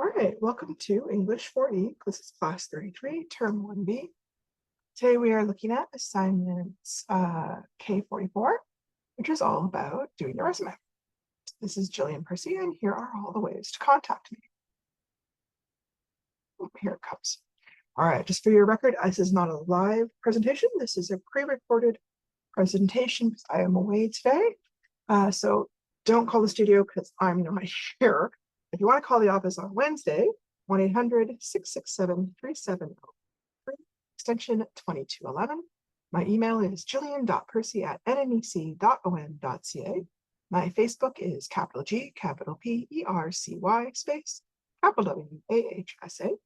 All right, welcome to English 4E. This is class 33, term 1B. Today we are looking at assignments K44, which is all about doing your resume. This is Jillian Percy, and here are all the ways to contact me. Oh, here it comes. All right, just for your record, this is not a live presentation. This is a pre-recorded presentation because I am away today. So don't call the studio because I'm not here. If you want to call the office on Wednesday, 1-800-667-3703, extension 2211. My email is jillian.percy@nnec.on.ca. My Facebook is capital G, capital P, ERCY, space, capital WAHSA.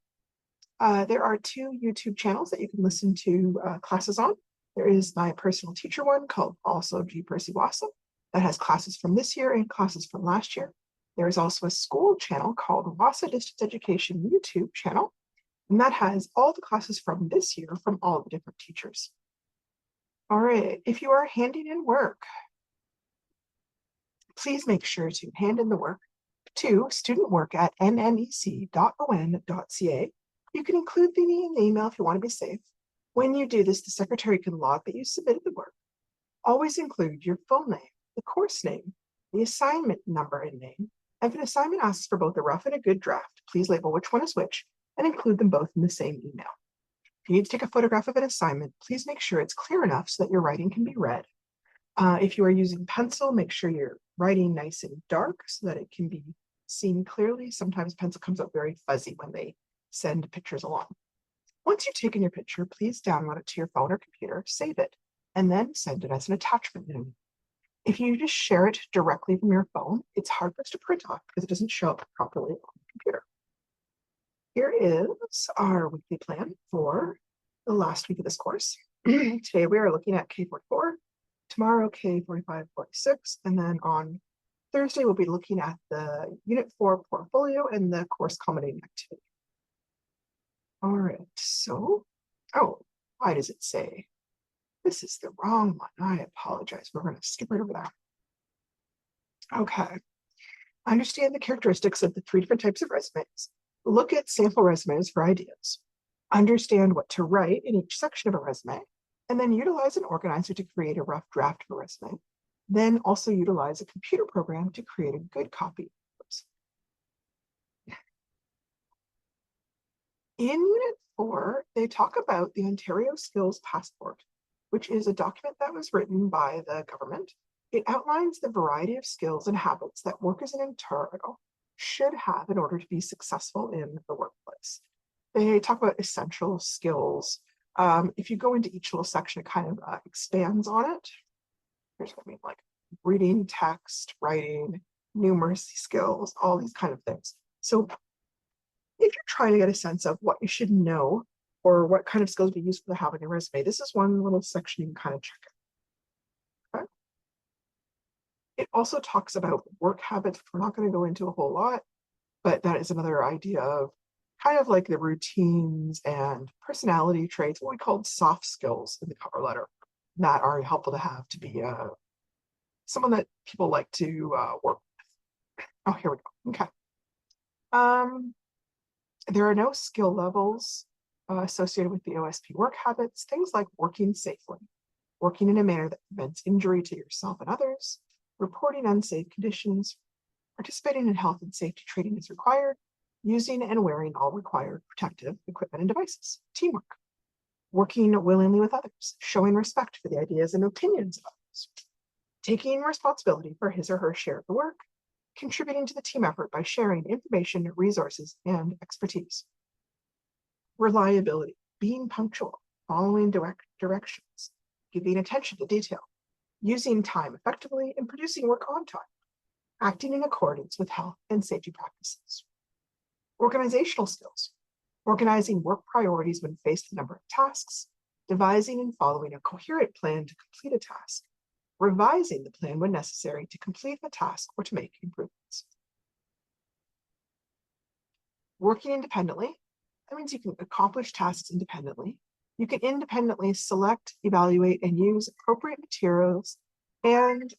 There are two YouTube channels that you can listen to classes on. There is my personal teacher one called also G Percy Wassa that has classes from this year and classes from last year. There is also a school channel called Wassa Distance Education YouTube channel, and that has all the classes from this year from all the different teachers. All right, if you are handing in work, please make sure to hand in the work to studentwork@nnec.on.ca. You can include the email if you want to be safe. When you do this, the secretary can log that you submitted the work. Always include your full name, the course name, the assignment number and name. And if an assignment asks for both a rough and a good draft, please label which one is which and include them both in the same email. If you need to take a photograph of an assignment, please make sure it's clear enough so that your writing can be read. If you are using pencil, make sure you're writing nice and dark so that it can be seen clearly. Sometimes pencil comes out very fuzzy when they send pictures along. Once you've taken your picture, please download it to your phone or computer, save it, and then send it as an attachment. If you just share it directly from your phone, it's hard for us to print off because it doesn't show up properly on the computer. Here is our weekly plan for the last week of this course. Today we are looking at K44, tomorrow K45, 46, and then on Thursday we'll be looking at the Unit 4 portfolio and the course culminating activity. All right, so, why does it say? This is the wrong one. I apologize. We're going to skip right over that. Okay. Understand the characteristics of the three different types of resumes. Look at sample resumes for ideas. Understand what to write in each section of a resume, and then utilize an organizer to create a rough draft of a resume. Then also utilize a computer program to create a good copy. In Unit 4, they talk about the Ontario Skills Passport, which is a document that was written by the government. It outlines the variety of skills and habits that workers in Ontario should have in order to be successful in the workplace. They talk about essential skills. If you go into each little section, it kind of expands on it. Here's what I mean, like reading, text, writing, numeracy skills, all these kind of things. So if you're trying to get a sense of what you should know or what kind of skills would be useful to have in your resume, this is one little section you can kind of check it. Okay. It also talks about work habits. We're not going to go into a whole lot, but that is another idea of kind of like the routines and personality traits, what we call soft skills in the cover letter, that are helpful to have to be someone that people like to work with. Oh, here we go. Okay. There are no skill levels associated with the OSP work habits, things like working safely, working in a manner that prevents injury to yourself and others, reporting unsafe conditions, participating in health and safety training as required, using and wearing all required protective equipment and devices, teamwork, working willingly with others, showing respect for the ideas and opinions of others, taking responsibility for his or her share of the work, contributing to the team effort by sharing information, resources, and expertise. Reliability, being punctual, following directions, giving attention to detail, using time effectively, and producing work on time, acting in accordance with health and safety practices. Organizational skills, organizing work priorities when faced with a number of tasks, devising and following a coherent plan to complete a task, revising the plan when necessary to complete a task or to make improvements. Working independently, that means you can accomplish tasks independently. You can independently select, evaluate, and use appropriate materials and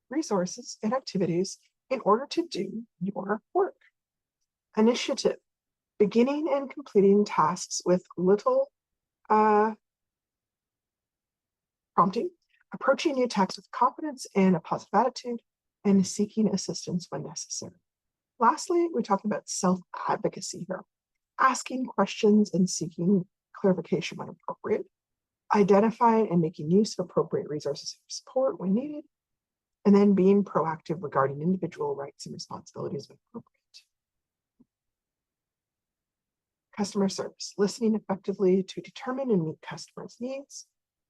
resources and activities in order to do your work. Initiative, beginning and completing tasks with little prompting, approaching new tasks with confidence and a positive attitude, and seeking assistance when necessary. Lastly, we talk about self-advocacy here, asking questions and seeking clarification when appropriate, identifying and making use of appropriate resources for support when needed, and then being proactive regarding individual rights and responsibilities when appropriate. Customer service, listening effectively to determine and meet customers' needs,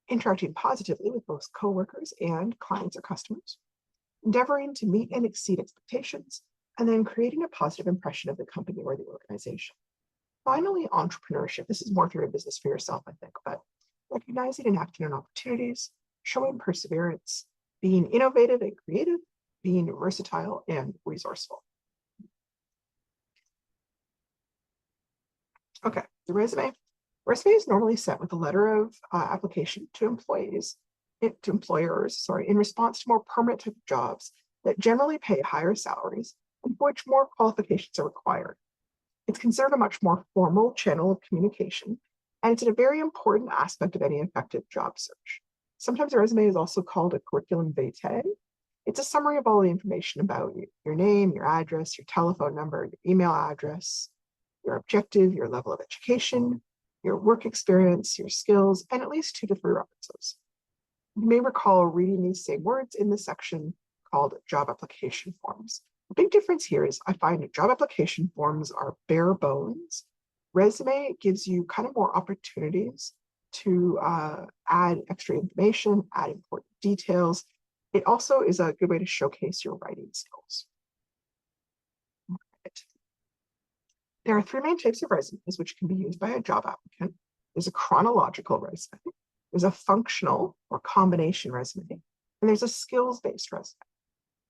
interacting positively with both coworkers and clients or customers, endeavoring to meet and exceed expectations, and then creating a positive impression of the company or the organization. Finally, entrepreneurship. This is more if you're in business for yourself, I think, but recognizing and acting on opportunities, showing perseverance, being innovative and creative, being versatile and resourceful. Okay, the resume. Resume is normally sent with a letter of application to employers, in response to more permanent type of jobs that generally pay higher salaries and for which more qualifications are required. It's considered a much more formal channel of communication, and it's a very important aspect of any effective job search. Sometimes a resume is also called a curriculum vitae. It's a summary of all the information about you, your name, your address, your telephone number, your email address, your objective, your level of education, your work experience, your skills, and at least 2 to 3 references. You may recall reading these same words in the section called job application forms. The big difference here is I find that job application forms are bare bones. Resume gives you kind of more opportunities to add extra information, add important details. It also is a good way to showcase your writing skills. Right. There are 3 main types of resumes which can be used by a job applicant. There's a chronological resume, there's a functional or combination resume, and there's a skills-based resume.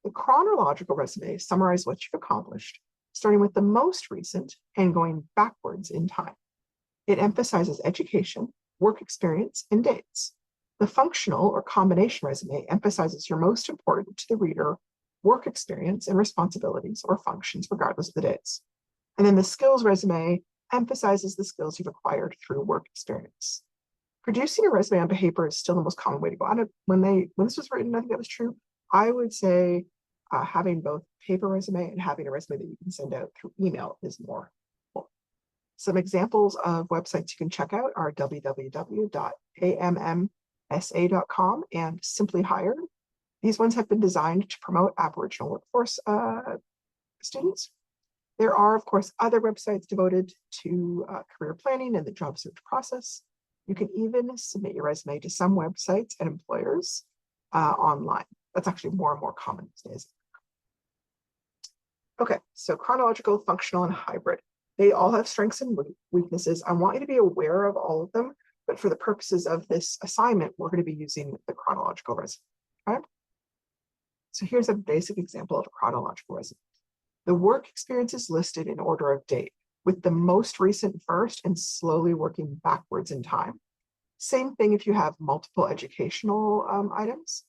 The chronological resume summarizes what you've accomplished, starting with the most recent and going backwards in time. It emphasizes education, work experience, and dates. The functional or combination resume emphasizes your most important to the reader work experience and responsibilities or functions, regardless of the dates. And then the skills resume emphasizes the skills you've acquired through work experience. Producing a resume on paper is still the most common way to go on it. When this was written, I think that was true. I would say having both paper resume and having a resume that you can send out through email is more helpful. Some examples of websites you can check out are www.ammsa.com and Simply Hired. These ones have been designed to promote Aboriginal workforce students. There are, of course, other websites devoted to career planning and the job search process. You can even submit your resume to some websites and employers online. That's actually more and more common these days. Okay, so chronological, functional, and hybrid. They all have strengths and weaknesses. I want you to be aware of all of them, but for the purposes of this assignment, we're going to be using the chronological resume. Okay? So here's a basic example of a chronological resume. The work experience is listed in order of date, with the most recent first and slowly working backwards in time. Same thing if you have multiple educational items.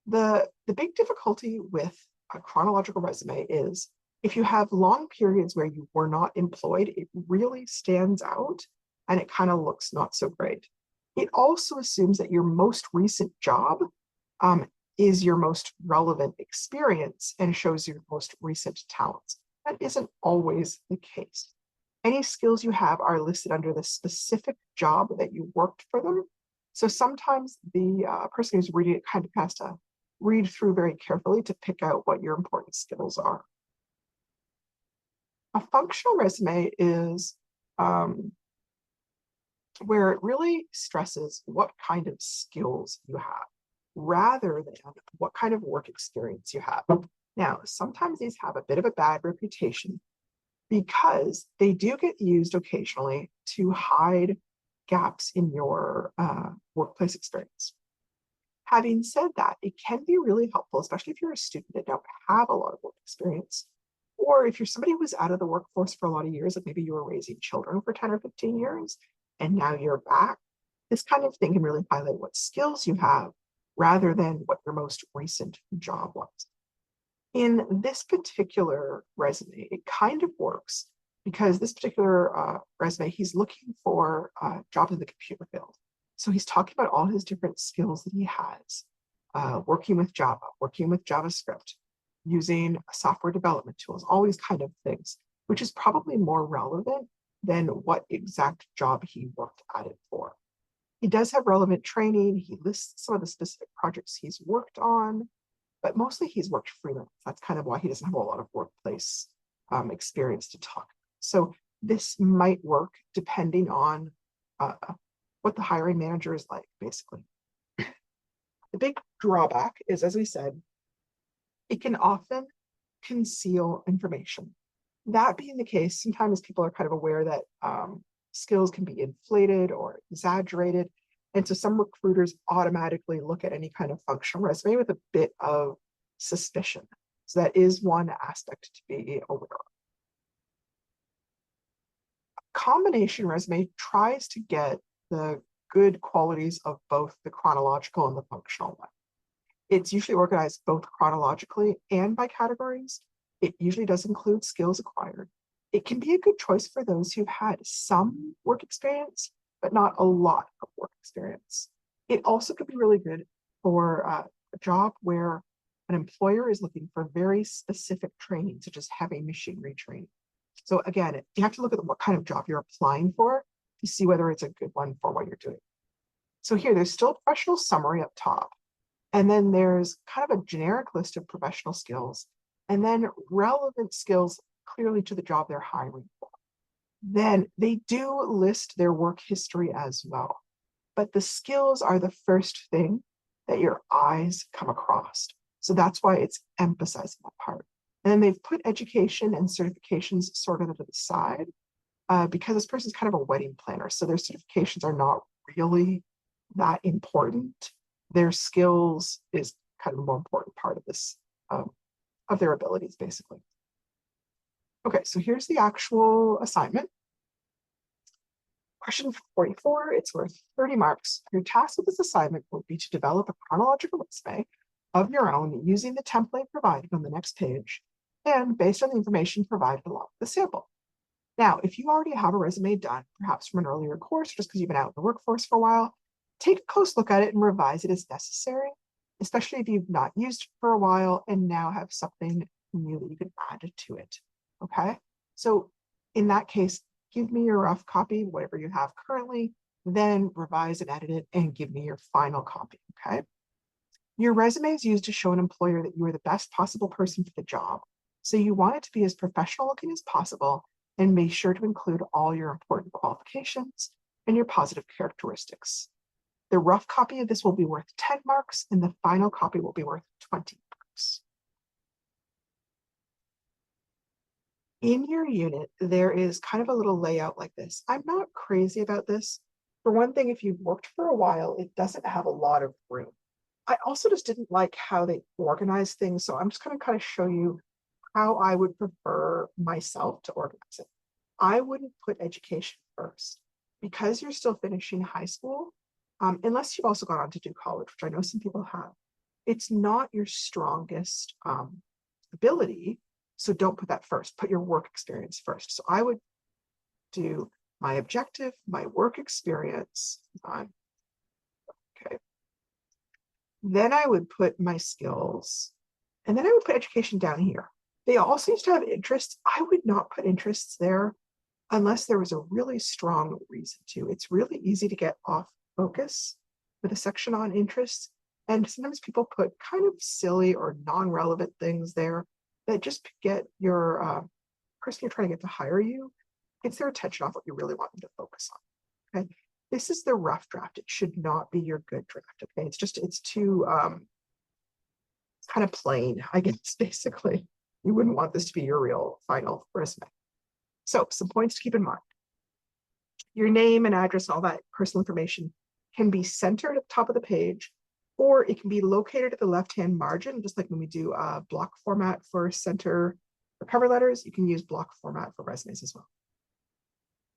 The big difficulty with a chronological resume is if you have long periods where you were not employed, it really stands out and it kind of looks not so great. It also assumes that your most recent job is your most relevant experience and shows your most recent talents. That isn't always the case. Any skills you have are listed under the specific job that you worked for them. So sometimes the person who's reading it kind of has to read through very carefully to pick out what your important skills are. A functional resume is where it really stresses what kind of skills you have, rather than what kind of work experience you have. Now, sometimes these have a bit of a bad reputation because they do get used occasionally to hide gaps in your workplace experience. Having said that, it can be really helpful, especially if you're a student that don't have a lot of work experience, or if you're somebody who was out of the workforce for a lot of years, like maybe you were raising children for 10 or 15 years, and now you're back. This kind of thing can really highlight what skills you have rather than what your most recent job was. In this particular resume, it kind of works because this particular resume, he's looking for jobs in the computer field. So he's talking about all his different skills that he has, working with Java, working with JavaScript, using software development tools, all these kind of things, which is probably more relevant than what exact job he worked at it for. He does have relevant training. He lists some of the specific projects he's worked on, but mostly he's worked freelance. That's kind of why he doesn't have a lot of workplace experience to talk. So this might work depending on what the hiring manager is like, basically. The big drawback is, as we said, it can often conceal information. That being the case, sometimes people are kind of aware that skills can be inflated or exaggerated. And so some recruiters automatically look at any kind of functional resume with a bit of suspicion. So that is one aspect to be aware of. A combination resume tries to get the good qualities of both the chronological and the functional one. It's usually organized both chronologically and by categories. It usually does include skills acquired. It can be a good choice for those who've had some work experience, but not a lot of work experience. It also could be really good for a job where an employer is looking for very specific training, such as heavy machinery training. So again, you have to look at what kind of job you're applying for to see whether it's a good one for what you're doing. So here, there's still a professional summary up top. And then there's kind of a generic list of professional skills, and then relevant skills clearly to the job they're hiring for. Then they do list their work history as well. But the skills are the first thing that your eyes come across. So that's why it's emphasizing that part. And then they've put education and certifications sort of to the side because this person's kind of a wedding planner. So their certifications are not really that important. Their skills is kind of a more important part of this, of their abilities, basically. Okay, so here's the actual assignment. Question 44, it's worth 30 marks. Your task with this assignment will be to develop a chronological resume of your own using the template provided on the next page and based on the information provided along with the sample. Now, if you already have a resume done, perhaps from an earlier course, or just because you've been out in the workforce for a while, take a close look at it and revise it as necessary, especially if you've not used it for a while and now have something new that you can add to it. Okay, so in that case, give me your rough copy, whatever you have currently, then revise and edit it and give me your final copy. Okay, your resume is used to show an employer that you are the best possible person for the job. So you want it to be as professional looking as possible and make sure to include all your important qualifications and your positive characteristics. The rough copy of this will be worth 10 marks and the final copy will be worth 20 marks. In your unit, there is kind of a little layout like this. I'm not crazy about this. For one thing, if you've worked for a while, it doesn't have a lot of room. I also just didn't like how they organize things. So I'm just going to kind of show you how I would prefer myself to organize it. I wouldn't put education first because you're still finishing high school, unless you've also gone on to do college, which I know some people have. It's not your strongest ability. So don't put that first, put your work experience first. So I would do my objective, my work experience. Okay. Then I would put my skills, and then I would put education down here. They also used to have interests. I would not put interests there unless there was a really strong reason to. It's really easy to get off focus with a section on interests. And sometimes people put kind of silly or non-relevant things there that just get your person you're trying to get to hire you, gets their attention off what you really want them to focus on. Okay, this is the rough draft. It should not be your good draft. Okay, it's too kind of plain, I guess. Basically, you wouldn't want this to be your real final resume. So some points to keep in mind. Your name and address and all that personal information can be centered at the top of the page, or it can be located at the left-hand margin, just like when we do a block format for center for cover letters, you can use block format for resumes as well.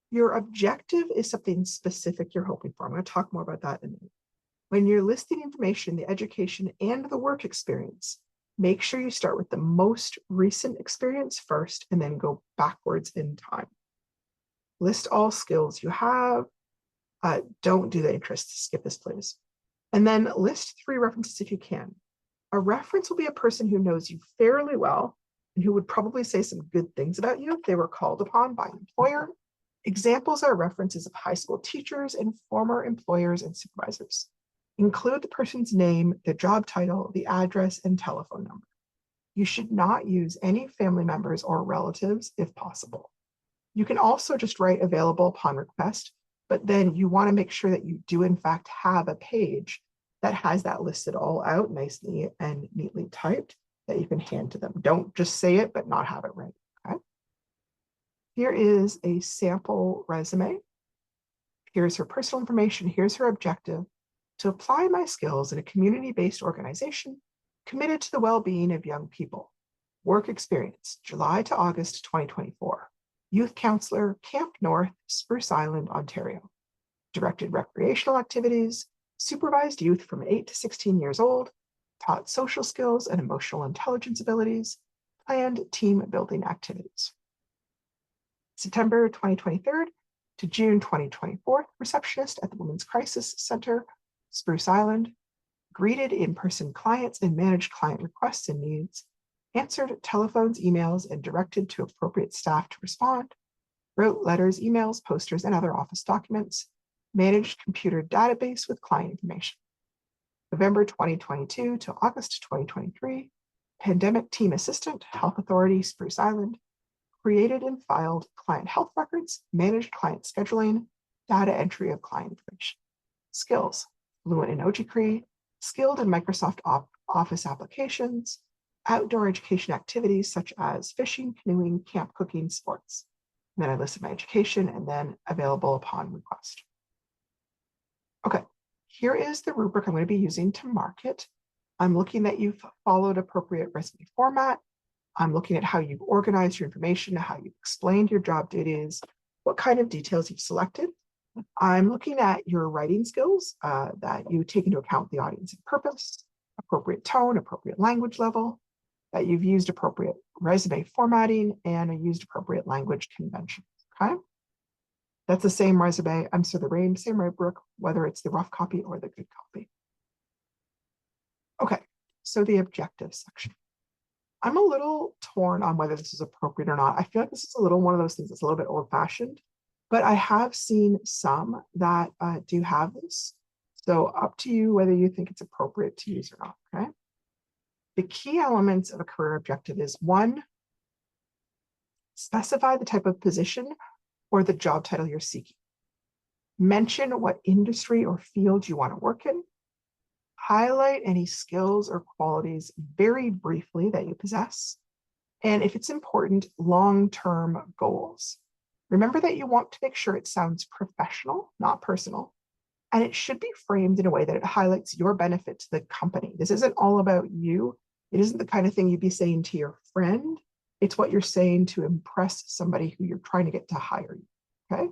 Your objective is something specific you're hoping for. I'm going to talk more about that in a minute. When you're listing information, the education and the work experience, make sure you start with the most recent experience first and then go backwards in time. List all skills you have. Don't do the interests. Skip this, please. And then list 3 references if you can. A reference will be a person who knows you fairly well and who would probably say some good things about you if they were called upon by an employer. Examples are references of high school teachers and former employers and supervisors. Include the person's name, the job title, the address, and telephone number. You should not use any family members or relatives if possible. You can also just write available upon request, but then you want to make sure that you do in fact have a page that has that listed all out nicely and neatly typed that you can hand to them. Don't just say it, but not have it right, okay? Here is a sample resume. Here's her personal information. Here's her objective: to apply my skills in a community-based organization committed to the well-being of young people. Work experience, July to August 2024. Youth counselor, Camp North, Spruce Island, Ontario. Directed recreational activities, supervised youth from 8 to 16 years old, taught social skills and emotional intelligence abilities, planned team building activities. September 2023 to June 2024, receptionist at the Women's Crisis Center, Spruce Island, greeted in-person clients and managed client requests and needs, answered telephones, emails, and directed to appropriate staff to respond, wrote letters, emails, posters, and other office documents, managed computer database with client information. November 2022 to August 2023, pandemic team assistant, Health Authority, Spruce Island, created and filed client health records, managed client scheduling, data entry of client information. Skills, fluent in Ojibwe, skilled in Microsoft Office applications, outdoor education activities such as fishing, canoeing, camp cooking, sports. And then I listed my education and then available upon request. Okay, here is the rubric I'm going to be using to mark it. I'm looking that you've followed appropriate resume format. I'm looking at how you've organized your information, how you've explained your job duties, what kind of details you've selected. I'm looking at your writing skills, that you take into account the audience and purpose, appropriate tone, appropriate language level, that you've used appropriate resume formatting, and used appropriate language conventions, okay? That's the same resume, same rubric, whether it's the rough copy or the good copy. Okay, so the objective section. I'm a little torn on whether this is appropriate or not. I feel like this is a little one of those things that's a little bit old-fashioned, but I have seen some that do have this. So up to you whether you think it's appropriate to use or not, okay? The key elements of a career objective is 1, specify the type of position or the job title you're seeking. Mention what industry or field you want to work in. Highlight any skills or qualities very briefly that you possess. And if it's important, long-term goals. Remember that you want to make sure it sounds professional, not personal. And it should be framed in a way that it highlights your benefit to the company. This isn't all about you. It isn't the kind of thing you'd be saying to your friend. It's what you're saying to impress somebody who you're trying to get to hire you, okay?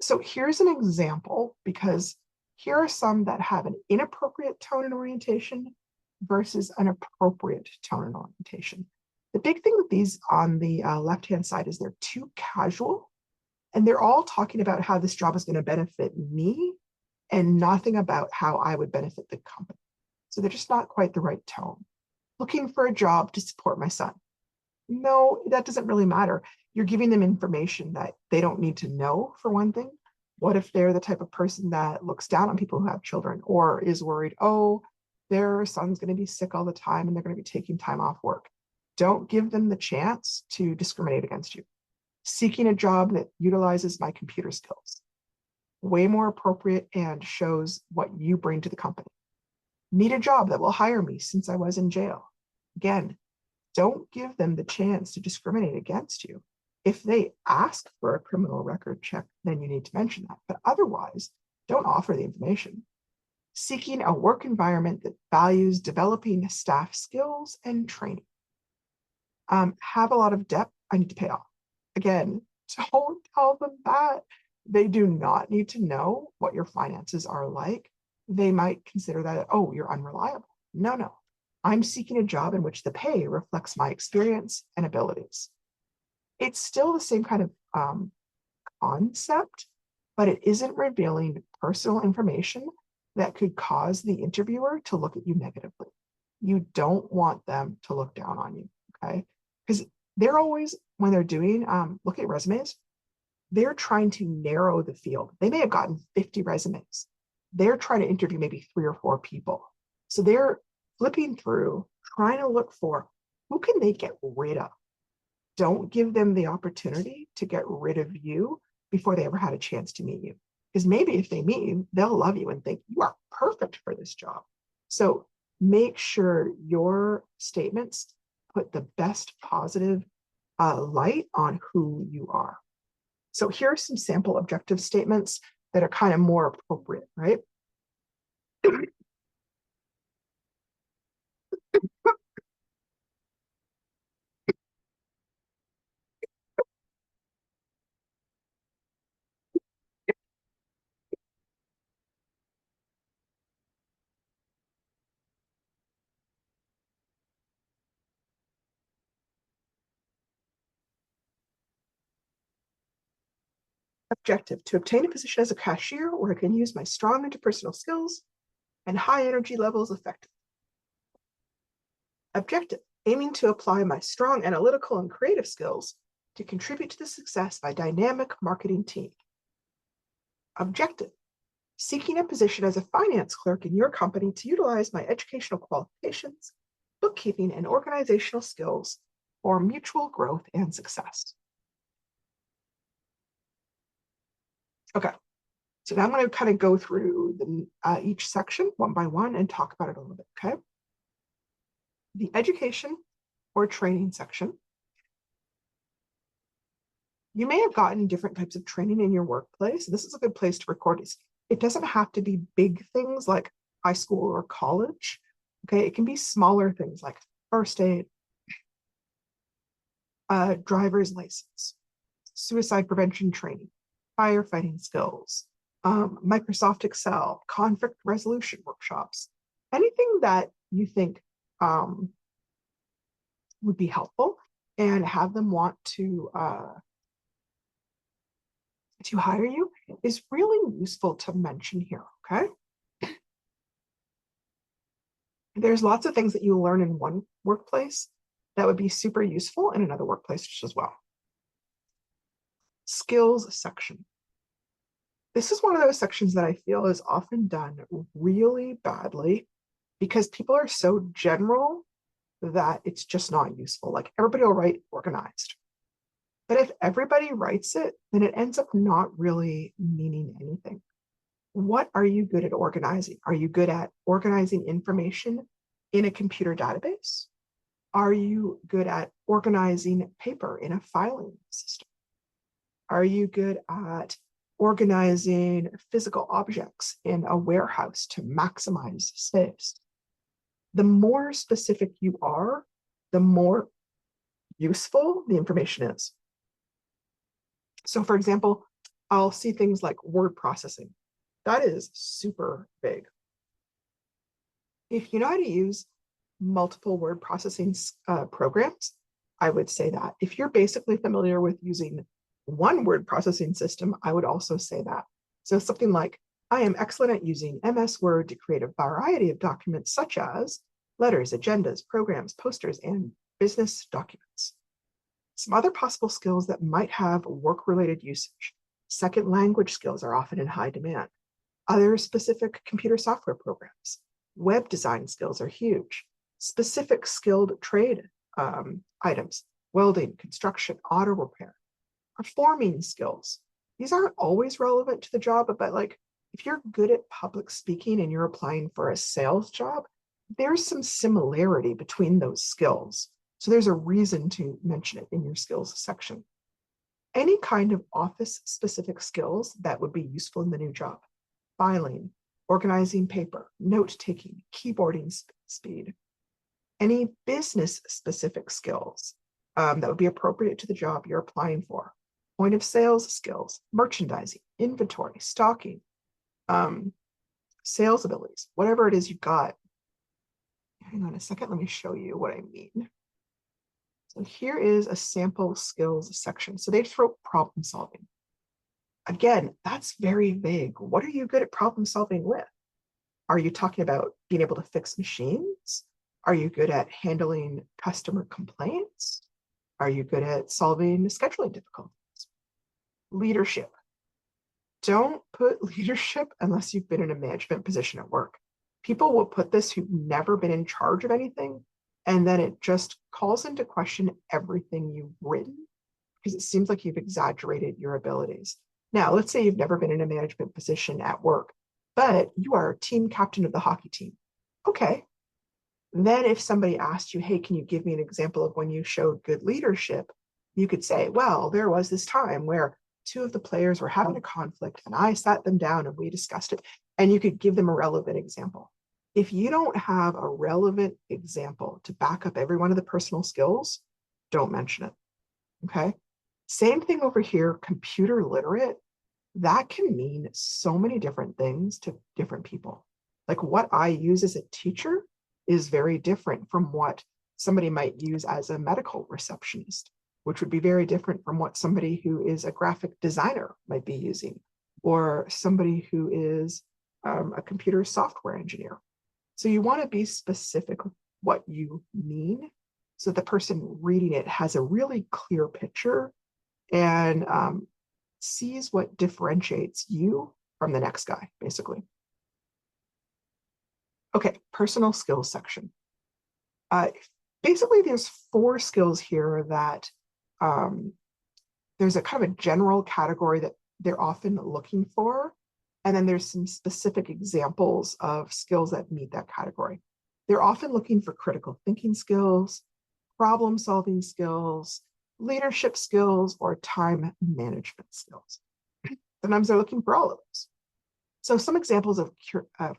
So here's an example, because here are some that have an inappropriate tone and orientation versus an appropriate tone and orientation. The big thing with these on the left-hand side is they're too casual, and they're all talking about how this job is going to benefit me and nothing about how I would benefit the company. So they're just not quite the right tone. Looking for a job to support my son. No, that doesn't really matter. You're giving them information that they don't need to know, for one thing. What if they're the type of person that looks down on people who have children, or is worried, oh, their son's going to be sick all the time and they're going to be taking time off work? Don't give them the chance to discriminate against you. Seeking a job that utilizes my computer skills. Way more appropriate and shows what you bring to the company. Need a job that will hire me since I was in jail. Again, don't give them the chance to discriminate against you. If they ask for a criminal record check, then you need to mention that. But otherwise, don't offer the information. Seeking a work environment that values developing staff skills and training. Have a lot of debt I need to pay off. Again, don't tell them that. They do not need to know what your finances are like. They might consider that, oh, you're unreliable. No. I'm seeking a job in which the pay reflects my experience and abilities. It's still the same kind of concept, but it isn't revealing personal information that could cause the interviewer to look at you negatively. You don't want them to look down on you, okay? Because they're always, when they're doing, look at resumes, they're trying to narrow the field. They may have gotten 50 resumes. They're trying to interview maybe 3 or 4 people. So they're flipping through, trying to look for who can they get rid of. Don't give them the opportunity to get rid of you before they ever had a chance to meet you. Because maybe if they meet you, they'll love you and think you are perfect for this job. So make sure your statements put the best positive light on who you are. So here are some sample objective statements that are kind of more appropriate, right? Objective, to obtain a position as a cashier where I can use my strong interpersonal skills and high energy levels effectively. Objective, aiming to apply my strong analytical and creative skills to contribute to the success of a dynamic marketing team. Objective, seeking a position as a finance clerk in your company to utilize my educational qualifications, bookkeeping, and organizational skills for mutual growth and success. Okay, so now I'm going to kind of go through each section one by one and talk about it a little bit, okay? The education or training section. You may have gotten different types of training in your workplace. This is a good place to record it. It doesn't have to be big things like high school or college, okay? It can be smaller things like first aid, driver's license, suicide prevention training, firefighting skills, Microsoft Excel, conflict resolution workshops, anything that you think would be helpful and have them want to hire you is really useful to mention here, okay? There's lots of things that you learn in one workplace that would be super useful in another workplace as well. Skills section. This is one of those sections that I feel is often done really badly because people are so general that it's just not useful. Like everybody will write organized. But if everybody writes it, then it ends up not really meaning anything. What are you good at organizing? Are you good at organizing information in a computer database? Are you good at organizing paper in a filing system? Are you good at organizing physical objects in a warehouse to maximize space? The more specific you are, the more useful the information is. So for example, I'll see things like word processing. That is super big. If you know how to use multiple word processing programs, I would say that. If you're basically familiar with using one word processing system, I would also say that. So something like, I am excellent at using MS Word to create a variety of documents such as letters, agendas, programs, posters, and business documents. Some other possible skills that might have work-related usage. Second language skills are often in high demand. Other specific computer software programs. Web design skills are huge. Specific skilled trade items, welding, construction, auto repair. Performing skills. These aren't always relevant to the job, but like if you're good at public speaking and you're applying for a sales job, there's some similarity between those skills. So there's a reason to mention it in your skills section. Any kind of office specific skills that would be useful in the new job. Filing, organizing paper, note taking, keyboarding speed. Any business specific skills that would be appropriate to the job you're applying for. Point of sales skills, merchandising, inventory, stocking, sales abilities, whatever it is you've got. Hang on a second, let me show you what I mean. So here is a sample skills section. So they throw problem solving. Again, that's very vague. What are you good at problem solving with? Are you talking about being able to fix machines? Are you good at handling customer complaints? Are you good at solving scheduling difficulties? Leadership. Don't put leadership unless you've been in a management position at work. People will put this who've never been in charge of anything, and then it just calls into question everything you've written because it seems like you've exaggerated your abilities. Now, let's say you've never been in a management position at work, but you are team captain of the hockey team. Okay. Then if somebody asked you, hey, can you give me an example of when you showed good leadership? You could say, well, there was this time where two of the players were having a conflict and I sat them down and we discussed it. And you could give them a relevant example. If you don't have a relevant example to back up every one of the personal skills, don't mention it. Okay. Same thing over here, computer literate. That can mean so many different things to different people. Like what I use as a teacher is very different from what somebody might use as a medical receptionist, which would be very different from what somebody who is a graphic designer might be using, or somebody who is a computer software engineer. So you want to be specific with what you mean so the person reading it has a really clear picture and sees what differentiates you from the next guy, basically. Okay, personal skills section. Basically, there's 4 skills here that there's a kind of a general category that they're often looking for. And then there's some specific examples of skills that meet that category. They're often looking for critical thinking skills, problem solving skills, leadership skills, or time management skills. Sometimes they're looking for all of those. So some examples of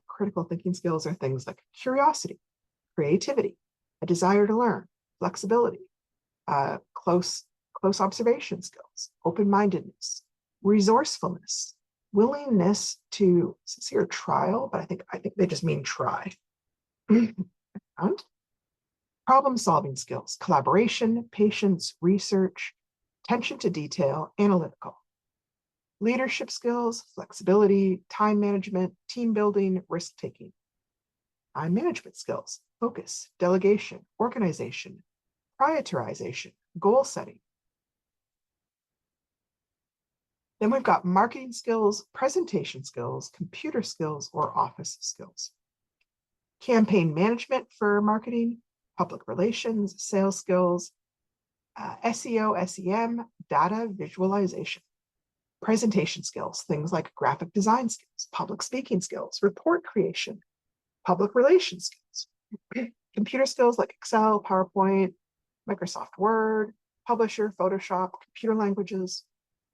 critical thinking skills are things like curiosity, creativity, a desire to learn, flexibility, close observation skills, open-mindedness, resourcefulness, willingness to, since here trial, but I think they just mean try. And problem-solving skills, collaboration, patience, research, attention to detail, analytical. Leadership skills, flexibility, time management, team building, risk-taking. Time management skills, focus, delegation, organization, prioritization, goal setting. Then we've got marketing skills, presentation skills, computer skills, or office skills. Campaign management for marketing, public relations, sales skills, SEO, SEM, data visualization. Presentation skills, things like graphic design skills, public speaking skills, report creation, public relations skills. Computer skills like Excel, PowerPoint, Microsoft Word, Publisher, Photoshop, computer languages,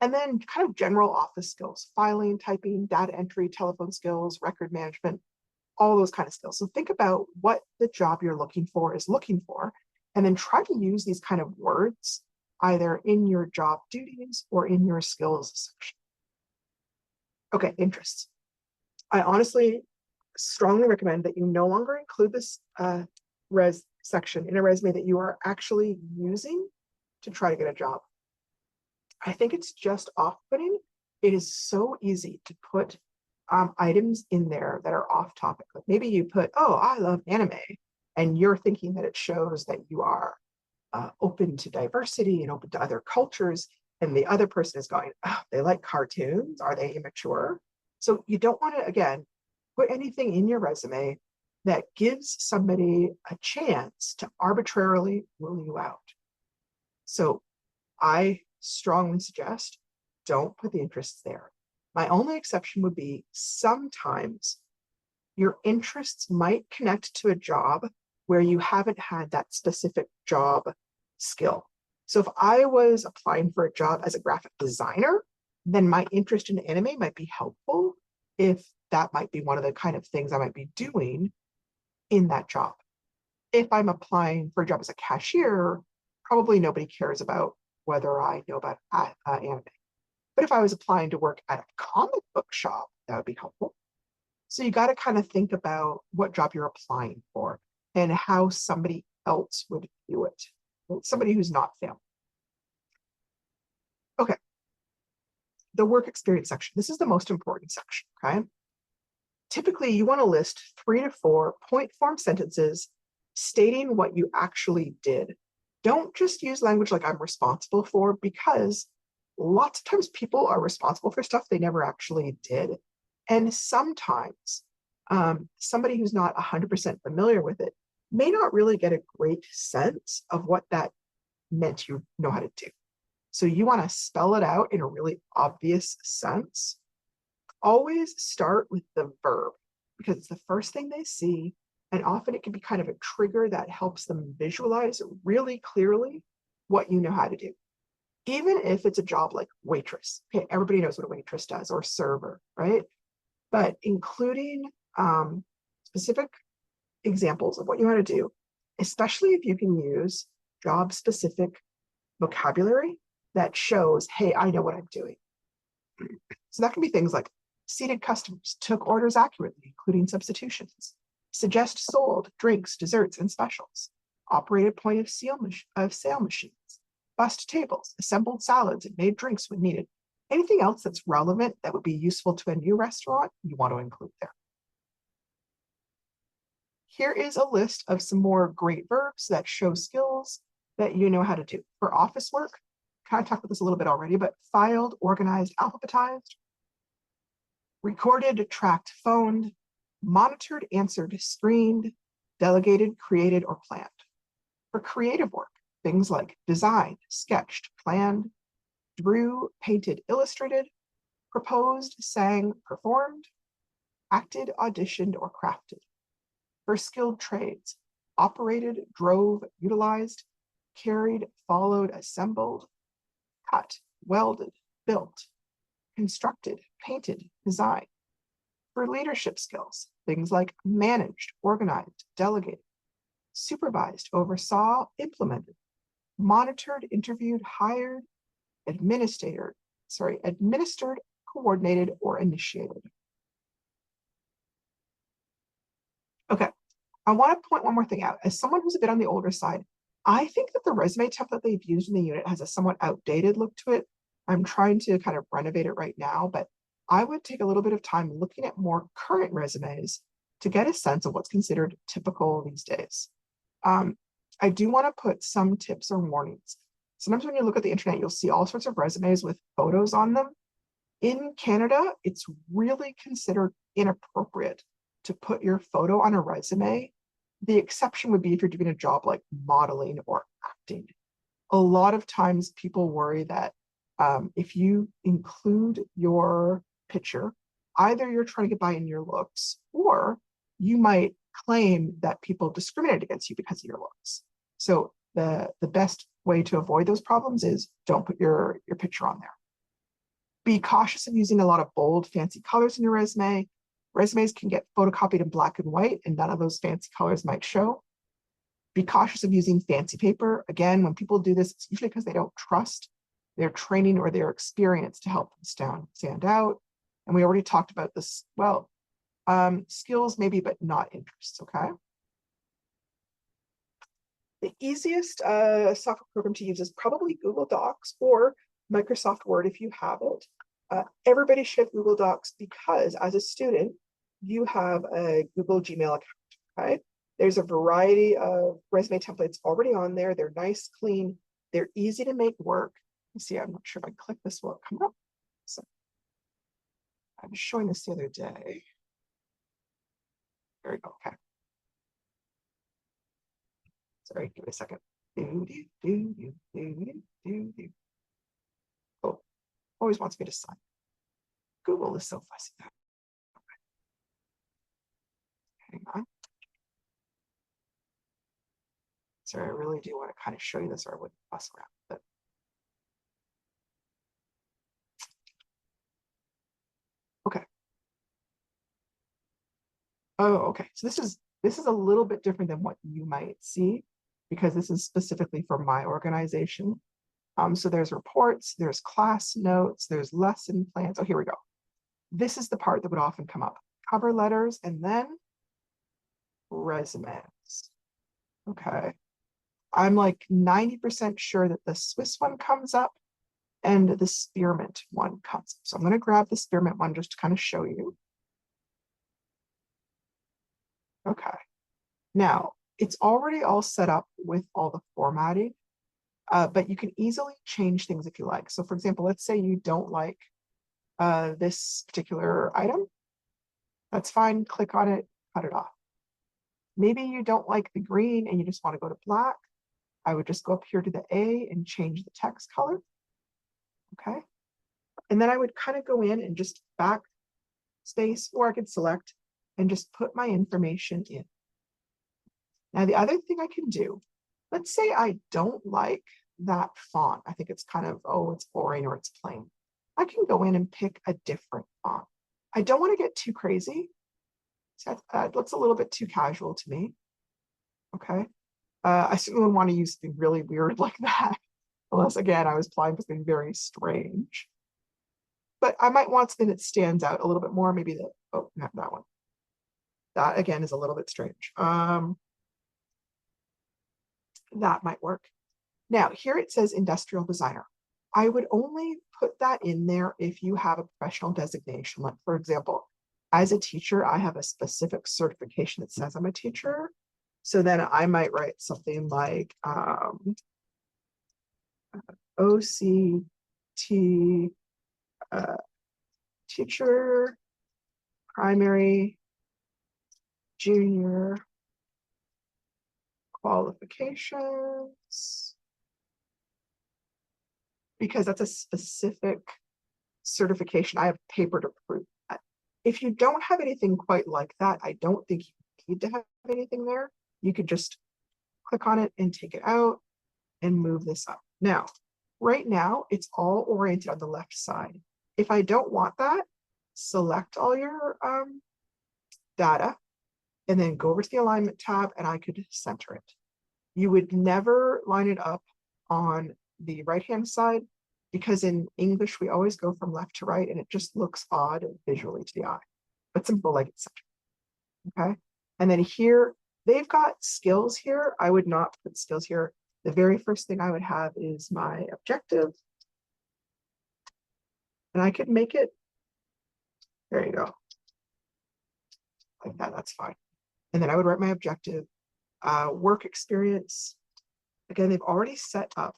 and then kind of general office skills, filing, typing, data entry, telephone skills, record management, all those kind of skills. So think about what the job you're looking for is looking for, and then try to use these kind of words either in your job duties or in your skills section. Okay, interests. I honestly strongly recommend that you no longer include this res section in a resume that you are actually using to try to get a job. I think it's just off-putting. It is so easy to put items in there that are off topic. Like maybe you put, oh, I love anime, and you're thinking that it shows that you are open to diversity and open to other cultures. And the other person is going, oh, they like cartoons. Are they immature? So you don't want to, again, put anything in your resume that gives somebody a chance to arbitrarily rule you out. So I strongly suggest don't put the interests there. My only exception would be sometimes your interests might connect to a job where you haven't had that specific job skill. So if I was applying for a job as a graphic designer, then my interest in anime might be helpful if that might be one of the kind of things I might be doing in that job. If I'm applying for a job as a cashier, probably nobody cares about whether I know about anime. But if I was applying to work at a comic book shop, that would be helpful. So you got to kind of think about what job you're applying for and how somebody else would view it. Somebody who's not family. Okay. the work experience section. This is the most important section, okay? Typically, you want to list 3 to 4 point form sentences stating what you actually did. Don't just use language like I'm responsible for, because lots of times people are responsible for stuff they never actually did. And sometimes somebody who's not 100% familiar with it may not really get a great sense of what that meant you know how to do. So you want to spell it out in a really obvious sense. Always start with the verb because it's the first thing they see. And often it can be kind of a trigger that helps them visualize really clearly what you know how to do. Even if it's a job like waitress, okay, everybody knows what a waitress does, or server, right? But including specific examples of what you know how to do, especially if you can use job-specific vocabulary that shows, hey, I know what I'm doing. So that can be things like seated customers, took orders accurately, including substitutions, suggest sold drinks, desserts, and specials, operated point of sale machines, bussed tables, assembled salads, and made drinks when needed. Anything else that's relevant that would be useful to a new restaurant, you want to include there. Here is a list of some more great verbs that show skills that you know how to do. For office work, kind of talked about this a little bit already, but filed, organized, alphabetized, recorded, tracked, phoned, monitored, answered, screened, delegated, created, or planned. For creative work, things like designed, sketched, planned, drew, painted, illustrated, proposed, sang, performed, acted, auditioned, or crafted. For skilled trades, operated, drove, utilized, carried, followed, assembled, cut, welded, built, constructed, painted, designed. For leadership skills, things like managed, organized, delegated, supervised, oversaw, implemented, monitored, interviewed, hired, administered, coordinated, or initiated. Okay, I want to point one more thing out. As someone who's a bit on the older side, I think that the resume template they've used in the unit has a somewhat outdated look to it. I'm trying to kind of renovate it right now, but I would take a little bit of time looking at more current resumes to get a sense of what's considered typical these days. I do want to put some tips or warnings. Sometimes when you look at the internet, you'll see all sorts of resumes with photos on them. In Canada, it's really considered inappropriate to put your photo on a resume. The exception would be if you're doing a job like modeling or acting. A lot of times people worry that if you include your picture, either you're trying to get by in your looks, or you might claim that people discriminate against you because of your looks. So the best way to avoid those problems is don't put your picture on there. Be cautious of using a lot of bold, fancy colors in your resume. Resumes can get photocopied in black and white, and none of those fancy colors might show. Be cautious of using fancy paper. Again, when people do this, it's usually because they don't trust their training or their experience to help them stand out. And we already talked about this. Well, skills maybe, but not interests, okay? The easiest software program to use is probably Google Docs or Microsoft Word if you have it. Everybody should have Google Docs because as a student, you have a Google Gmail account, okay? There's a variety of resume templates already on there. They're nice, clean. They're easy to make work. Let's see, I'm not sure if I click this, will it come up? So I was showing this the other day. There we go, okay. Sorry, give me a second. Oh, always wants me to sign. Google is so fussy. Hang on. Sorry, I really do want to kind of show you this or I wouldn't fuss around with it. Okay. Oh, okay. So this is a little bit different than what you might see because this is specifically for my organization. So there's reports, there's class notes, there's lesson plans. Oh, here we go. This is the part that would often come up. Cover letters and then resumes. Okay. I'm like 90% sure that the Swiss one comes up and the spearmint one comes. So I'm going to grab the spearmint one just to kind of show you. Okay. Now, it's already all set up with all the formatting, but you can easily change things if you like. So for example, let's say you don't like this particular item. That's fine. Click on it, cut it off. Maybe you don't like the green and you just want to go to black. I would just go up here to the A and change the text color. Okay. And then I would kind of go in and just backspace, or I could select and just put my information in. Now, the other thing I can do, let's say I don't like that font. I think it's kind of, oh, it's boring or it's plain. I can go in and pick a different font. I don't want to get too crazy. So that looks a little bit too casual to me. Okay. I certainly wouldn't want to use something really weird like that, unless, again, I was applying for something very strange. But I might want something that stands out a little bit more. Maybe the, oh, not that one. That, again, is a little bit strange. That might work. Now, here it says industrial designer. I would only put that in there if you have a professional designation. Like, for example, as a teacher, I have a specific certification that says I'm a teacher. So then I might write something like OCT teacher, primary, junior qualifications, because that's a specific certification. I have paper to prove that. If you don't have anything quite like that, I don't think you need to have anything there. You could just click on it and take it out and move this up. Now, right now, it's all oriented on the left side. If I don't want that, select all your data and then go over to the alignment tab and I could center it. You would never line it up on the right-hand side because in English, we always go from left to right and it just looks odd visually to the eye, but simple like it's centered. Okay. And then here, they've got skills here. I would not put skills here. The very first thing I would have is my objective. And I could make it, there you go. Like that, that's fine. And then I would write my objective. Work experience. Again, they've already set up.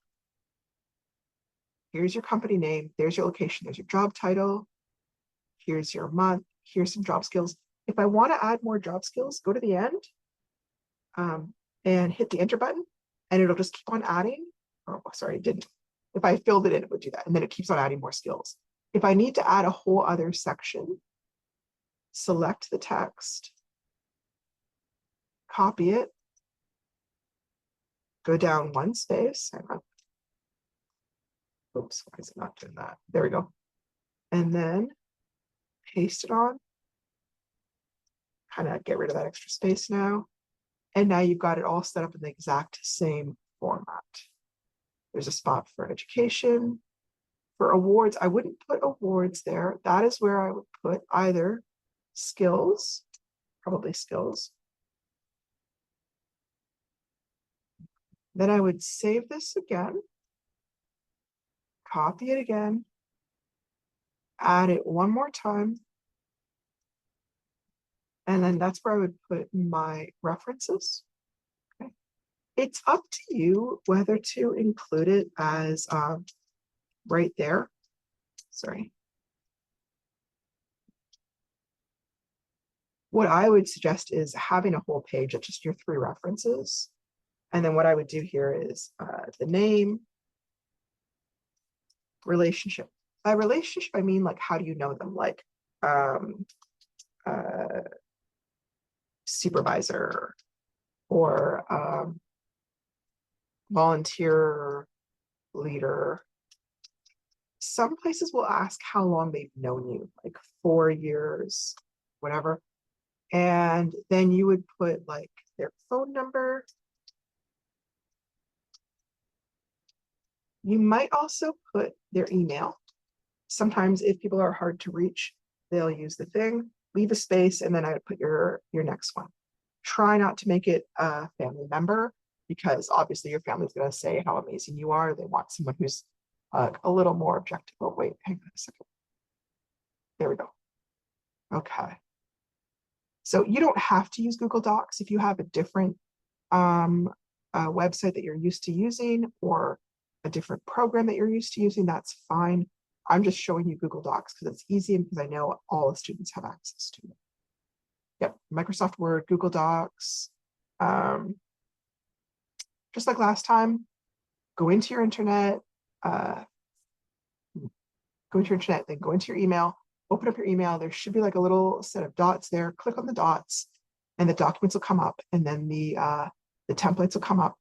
Here's your company name. There's your location. There's your job title. Here's your month. Here's some job skills. If I want to add more job skills, go to the end and hit the enter button and it'll just keep on adding. Oh, sorry, it didn't. If I filled it in, it would do that. And then it keeps on adding more skills. If I need to add a whole other section, select the text, copy it, go down one space. Hang on. Oops, why is it not doing that? There we go. And then paste it on. Kind of get rid of that extra space now. And now you've got it all set up in the exact same format. There's a spot for education. For awards, I wouldn't put awards there. That is where I would put either skills, probably skills. Then I would save this again, copy it again, add it one more time. And then that's where I would put my references. Okay. It's up to you whether to include it as right there. Sorry. What I would suggest is having a whole page of just your 3 references. And then what I would do here is the name, relationship. By relationship, I mean like, how do you know them? Like supervisor or volunteer leader. Some places will ask how long they've known you, like 4 years, whatever. And then you would put like their phone number. You might also put their email. Sometimes if people are hard to reach, they'll use the thing, leave a space, and then I would put your next one. Try not to make it a family member because obviously your family's going to say how amazing you are. They want someone who's a little more objective. Oh, wait, hang on a second. There we go. Okay. So you don't have to use Google Docs if you have a different website that you're used to using or a different program that you're used to using, that's fine. I'm just showing you Google Docs because it's easy and because I know all the students have access to it. Yep, Microsoft Word, Google Docs. Just like last time, go into your internet, then go into your email, open up your email. There should be like a little set of dots there. Click on the dots and the documents will come up, and then the templates will come up.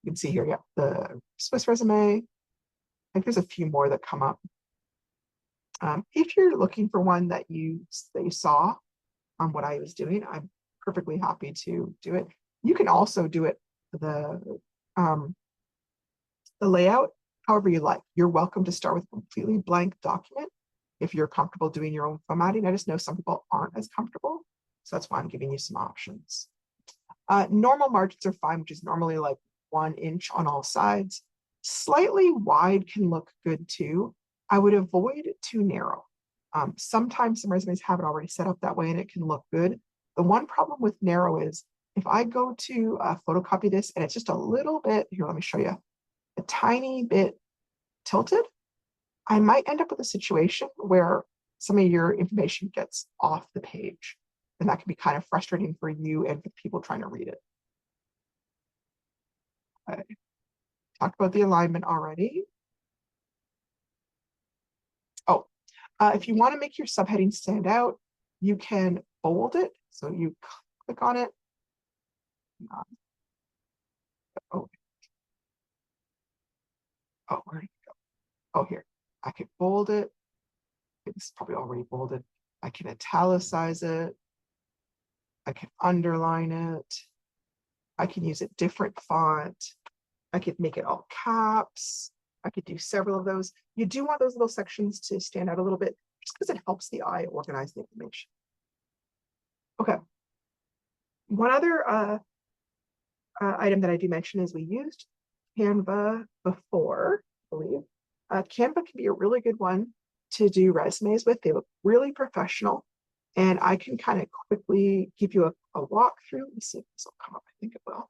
You can see here, yeah, the Swiss resume. I think there's a few more that come up. If you're looking for one that you saw on what I was doing, I'm perfectly happy to do it. You can also do it the layout however you like. You're welcome to start with a completely blank document if you're comfortable doing your own formatting. I just know some people aren't as comfortable, so that's why I'm giving you some options. Normal margins are fine, which is normally like 1 inch on all sides. Slightly wide can look good too. I would avoid too narrow. Sometimes some resumes have it already set up that way and it can look good. The one problem with narrow is if I go to photocopy this and it's just a little bit, here, let me show you, a tiny bit tilted, I might end up with a situation where some of your information gets off the page. And that can be kind of frustrating for you and for people trying to read it. Okay. Talked about the alignment already. Oh, if you want to make your subheading stand out, you can bold it. So you click on it. Oh, where did it go? Oh, here. I can bold it. It's probably already bolded. I can italicize it. I can underline it. I can use a different font. I could make it all caps. I could do several of those. You do want those little sections to stand out a little bit just because it helps the eye organize the information. Okay. One other item that I do mention is we used Canva before, I believe. Canva can be a really good one to do resumes with. They look really professional. And I can kind of quickly give you a walkthrough. Let's see if this will come up. I think it will.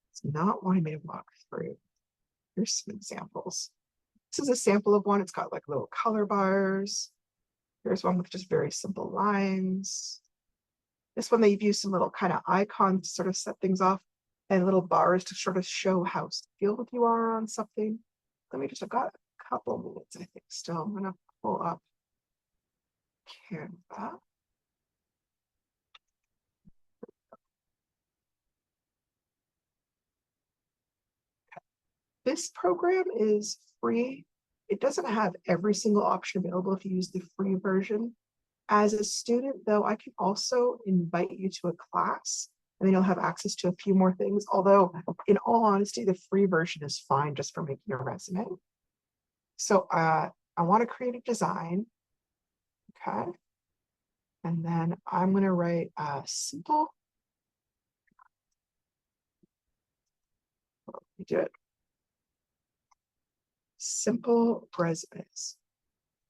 It's not wanting me to walk through. Here's some examples. This is a sample of one. It's got like little color bars. Here's one with just very simple lines. This one, they've used some little kind of icons to sort of set things off and little bars to sort of show how skilled you are on something. I've got a couple minutes, I think, still. I'm gonna pull up Canva. This program is free. It doesn't have every single option available if you use the free version. As a student, though, I can also invite you to a class and then you'll have access to a few more things. Although, in all honesty, the free version is fine just for making a resume. So I want to create a design. Okay. And then I'm going to write a simple. Let me do it. Simple resumes.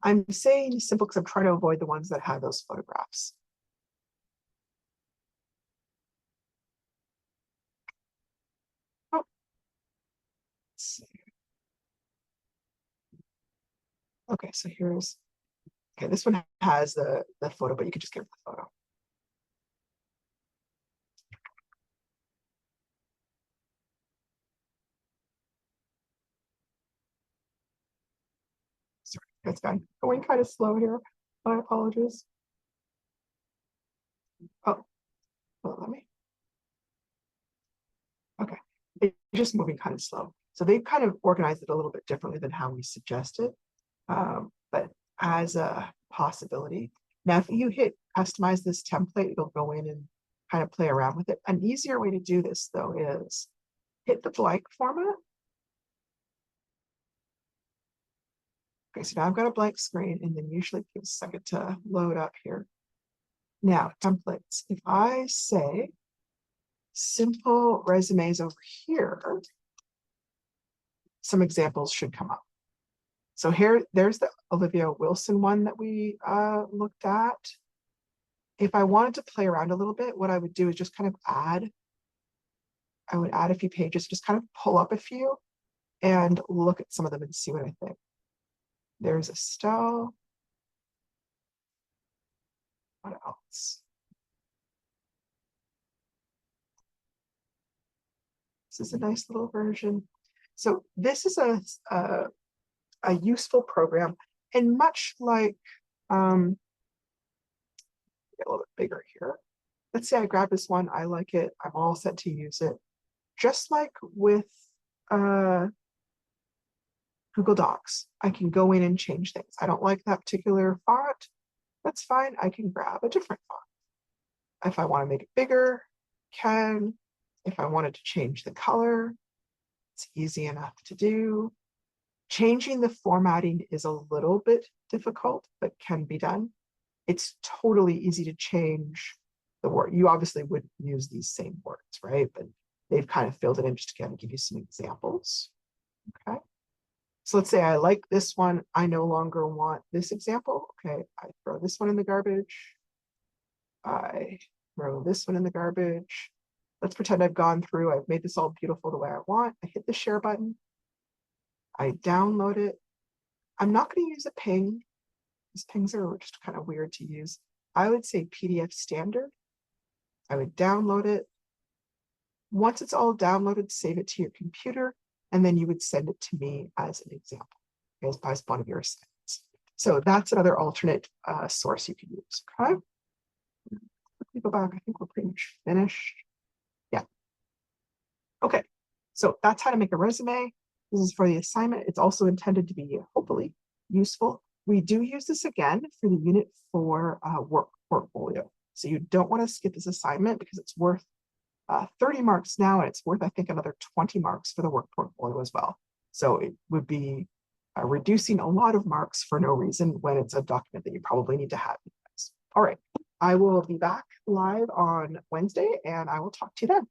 I'm saying simple because I'm trying to avoid the ones that have those photographs. Oh, let's see. Okay, so here's, okay, this one has the photo, but you can just get rid of the photo. Sorry, it's going kind of slow here. My apologies. Oh, well, let me. Okay, it's just moving kind of slow. So they've kind of organized it a little bit differently than how we suggested, but as a possibility. Now, if you hit customize this template, it'll go in and kind of play around with it. An easier way to do this, though, is hit the blank format. Okay, so now I've got a blank screen, and then usually it takes a second to load up here. Now, templates. If I say simple resumes over here, some examples should come up. So there's the Olivia Wilson one that we looked at. If I wanted to play around a little bit, what I would do is just kind of I would add a few pages, just kind of pull up a few and look at some of them and see what I think. There's Estelle. What else? This is a nice little version. So this is a useful program, and much like get a little bit bigger here. Let's say I grab this one, I like it, I'm all set to use it. Just like with Google Docs, I can go in and change things. I don't like that particular font. That's fine. I can grab a different font. If I want to make it bigger, can. If I wanted to change the color, it's easy enough to do. Changing the formatting is a little bit difficult, but can be done. It's totally easy to change the word. You obviously would use these same words, right? But they've kind of filled it in just to kind of give you some examples. Okay. So let's say I like this one. I no longer want this example. Okay, I throw this one in the garbage. I throw this one in the garbage. Let's pretend I've gone through, I've made this all beautiful the way I want. I hit the share button. I download it. I'm not going to use a ping. These pings are just kind of weird to use. I would say PDF standard. I would download it. Once it's all downloaded, save it to your computer, and then you would send it to me as an example, as one of your assignments. So that's another alternate source you can use. Okay. Let me go back. I think we're pretty much finished. Yeah. Okay. So that's how to make a resume. This is for the assignment. It's also intended to be hopefully useful. We do use this again for the Unit 4 work portfolio. So you don't want to skip this assignment because it's worth 30 marks now, and it's worth, I think, another 20 marks for the work portfolio as well. So it would be reducing a lot of marks for no reason when it's a document that you probably need to have. All right, I will be back live on Wednesday, and I will talk to you then.